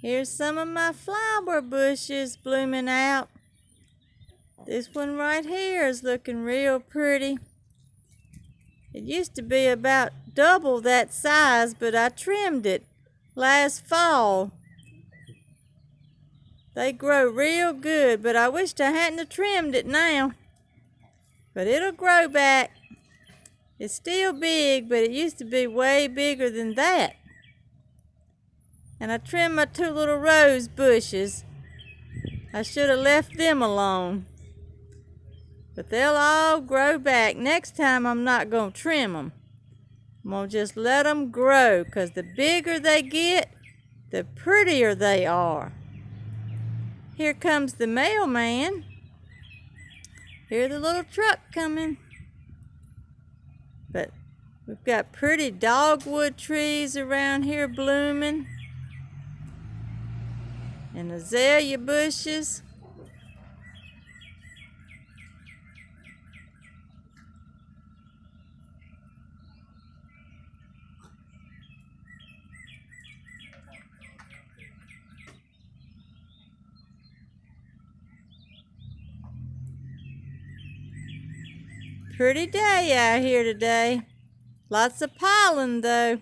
Here's some of my flower bushes blooming out. This one right here is looking real pretty. It used to be about double that size, but I trimmed it last fall. They grow real good, but I wished I hadn't have trimmed it now. But it'll grow back. It's still big, but it used to be way bigger than that. And I trimmed my two little rose bushes. I should have left them alone. But they'll all grow back. Next time I'm not going to trim them. I'm going to just let them grow, because the bigger they get, the prettier they are. Here comes the mailman. Here's the little truck coming. But we've got pretty dogwood trees around here blooming. And azalea bushes. Pretty day out here today. Lots of pollen though.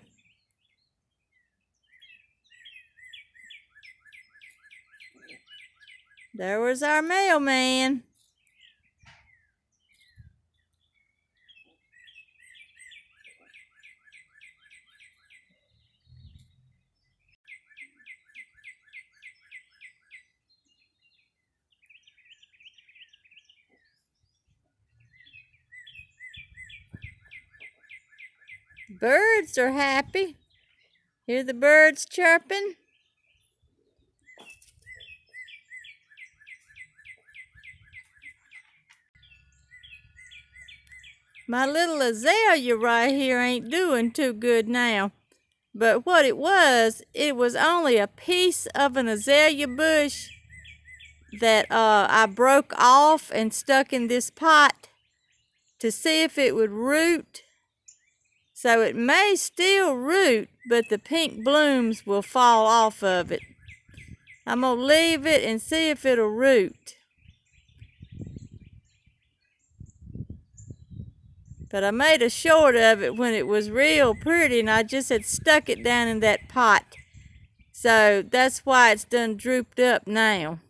There was our mailman. Birds are happy. Hear the birds chirping? My little azalea right here ain't doing too good now. But what it was only a piece of an azalea bush that I broke off and stuck in this pot to see if it would root. So it may still root, but the pink blooms will fall off of it. I'm going to leave it and see if it'll root. But I made a short of it when it was real pretty, and I just had stuck it down in that pot. So that's why it's done drooped up now.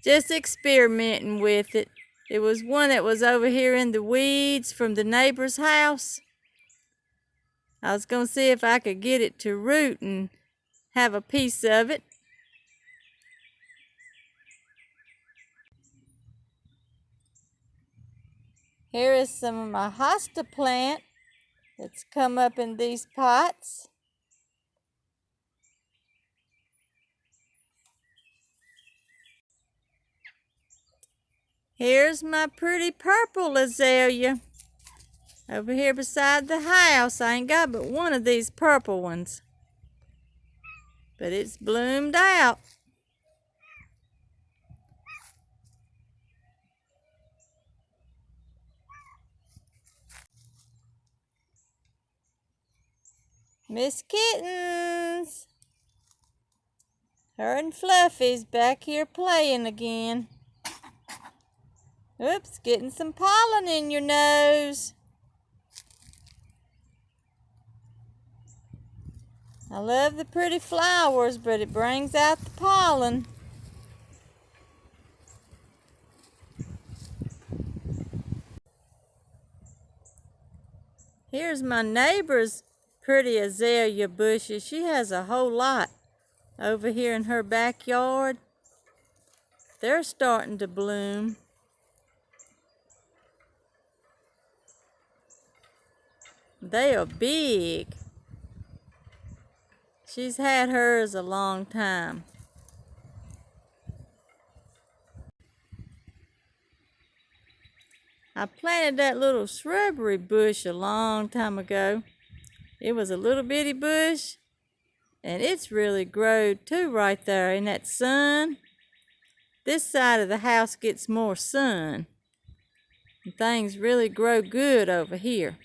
Just experimenting with it. It was one that was over here in the weeds from the neighbor's house. I was going to see if I could get it to root and have a piece of it. Here is some of my hosta plant that's come up in these pots. Here's my pretty purple azalea over here beside the house. I ain't got but one of these purple ones, but it's bloomed out. Miss Kittens! Her and Fluffy's back here playing again. Oops, getting some pollen in your nose. I love the pretty flowers, but it brings out the pollen. Here's my neighbor's pretty azalea bushes. She has a whole lot over here in her backyard. They're starting to bloom. They are big. She's had hers a long time. I planted that little shrubbery bush a long time ago. It was a little bitty bush, and it's really growed too right there in that sun. This side of the house gets more sun, and things really grow good over here.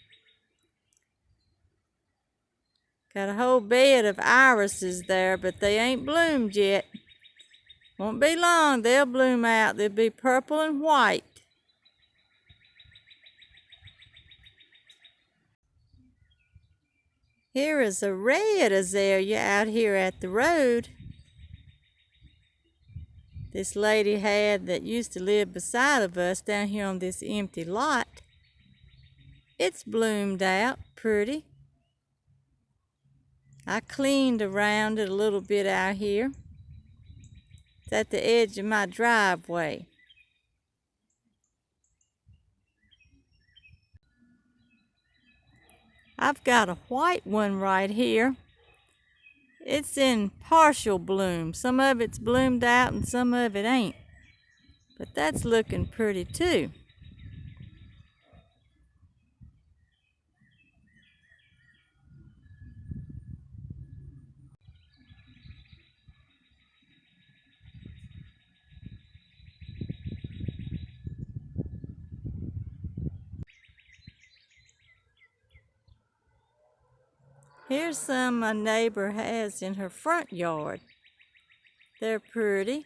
Got a whole bed of irises there, but they ain't bloomed yet. Won't be long, they'll bloom out. They'll be purple and white. Here is a red azalea out here at the road. This lady had that used to live beside of us down here on this empty lot. It's bloomed out pretty. I cleaned around it a little bit out here. It's at the edge of my driveway. I've got a white one right here. It's in partial bloom. Some of it's bloomed out and some of it ain't. But that's looking pretty too. Here's some my neighbor has in her front yard. They're pretty.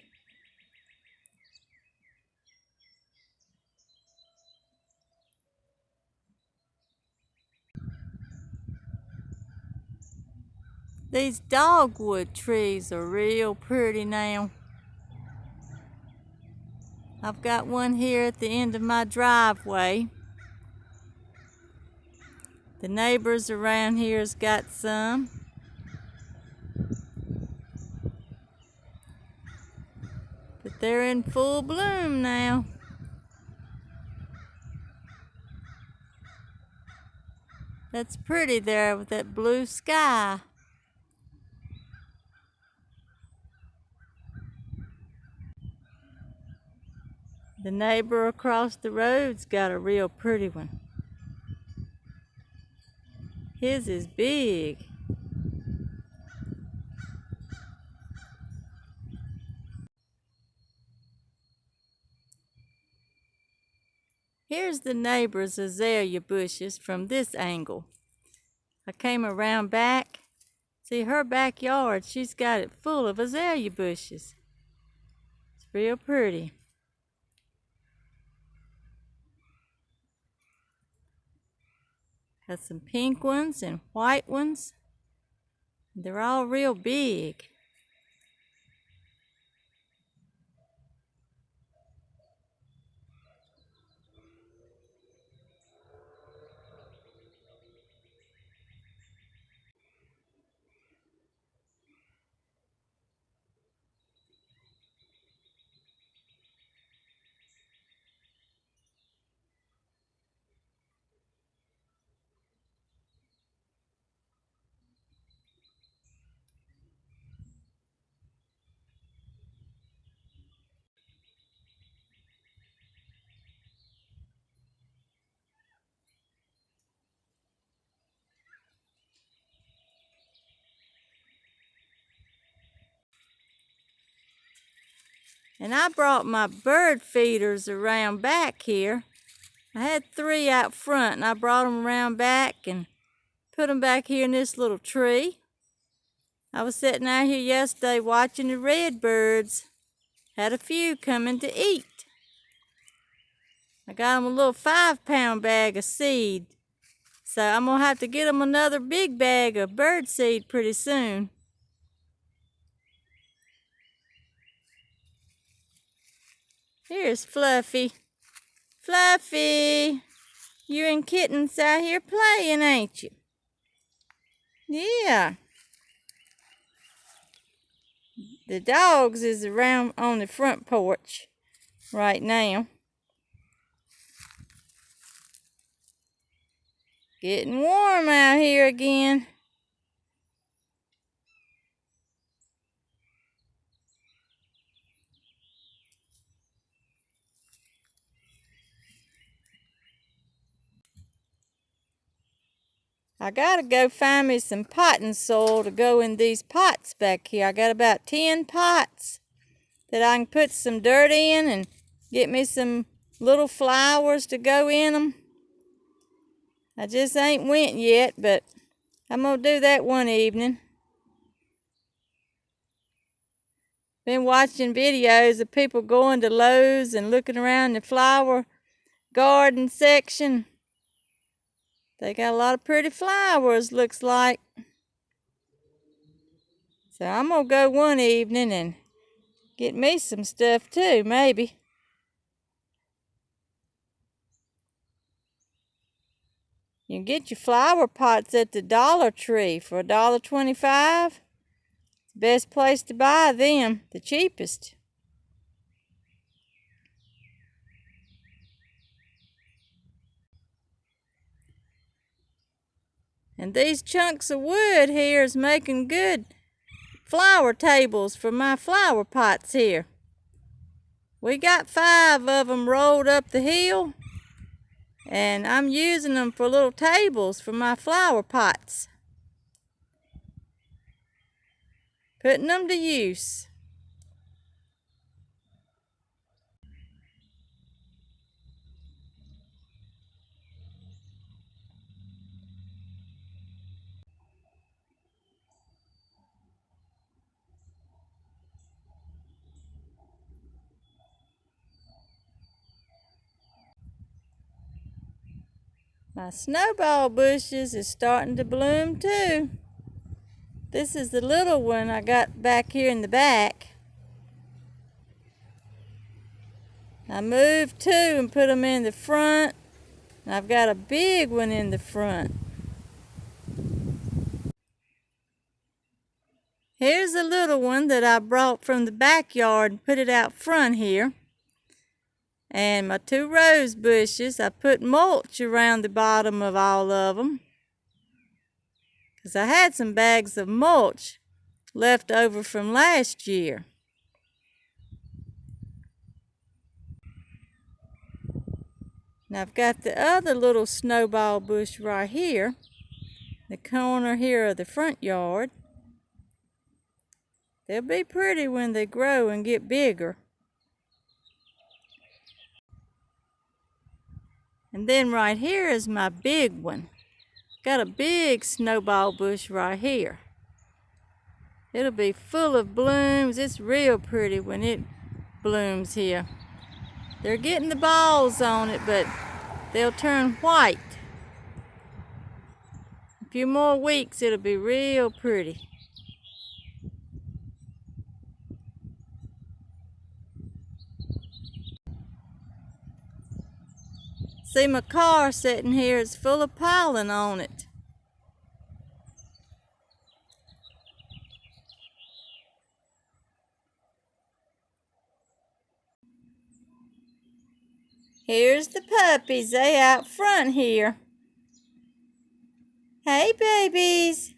These dogwood trees are real pretty now. I've got one here at the end of my driveway. The neighbors around here's got some. But they're in full bloom now. That's pretty there with that blue sky. The neighbor across the road's got a real pretty one. His is big. Here's the neighbor's azalea bushes from this angle. I came around back. See, her backyard, she's got it full of azalea bushes. It's real pretty. Got some pink ones and white ones. They're all real big. And I brought my bird feeders around back here. I had 3 out front, and I brought them around back and put them back here in this little tree. I was sitting out here yesterday watching the redbirds. Had a few coming to eat. I got them a little 5-pound bag of seed. So I'm going to have to get them another big bag of bird seed pretty soon. Here's Fluffy. Fluffy, you and Kittens out here playing, ain't you? Yeah. The dogs is around on the front porch right now. Getting warm out here again. I gotta go find me some potting soil to go in these pots back here. I got about 10 pots that I can put some dirt in and get me some little flowers to go in them. I just ain't went yet, but I'm gonna do that one evening. Been watching videos of people going to Lowe's and looking around the flower garden section. They got a lot of pretty flowers, looks like. So I'm gonna go one evening and get me some stuff too, maybe. You can get your flower pots at the Dollar Tree for $1.25. Best place to buy them, the cheapest. And these chunks of wood here is making good flower tables for my flower pots here. We got 5 of them rolled up the hill, and I'm using them for little tables for my flower pots. Putting them to use. My snowball bushes is starting to bloom too. This is the little one I got back here in the back. I moved 2 and put them in the front, and I've got a big one in the front. Here's a little one that I brought from the backyard and put it out front here. And my 2 rose bushes, I put mulch around the bottom of all of them, because I had some bags of mulch left over from last year. Now I've got the other little snowball bush right here, the corner here of the front yard. They'll be pretty when they grow and get bigger. And then right here is my big one. Got a big snowball bush right here. It'll be full of blooms. It's real pretty when it blooms here. They're getting the balls on it, but they'll turn white. A few more weeks, it'll be real pretty. See, my car sitting here is full of pollen on it. Here's the puppies. They out front here. Hey, babies.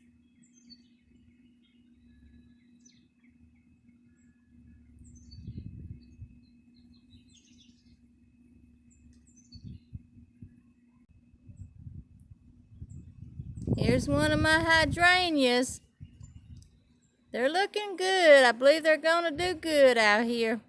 Here's one of my hydrangeas. They're looking good. I believe they're gonna do good out here.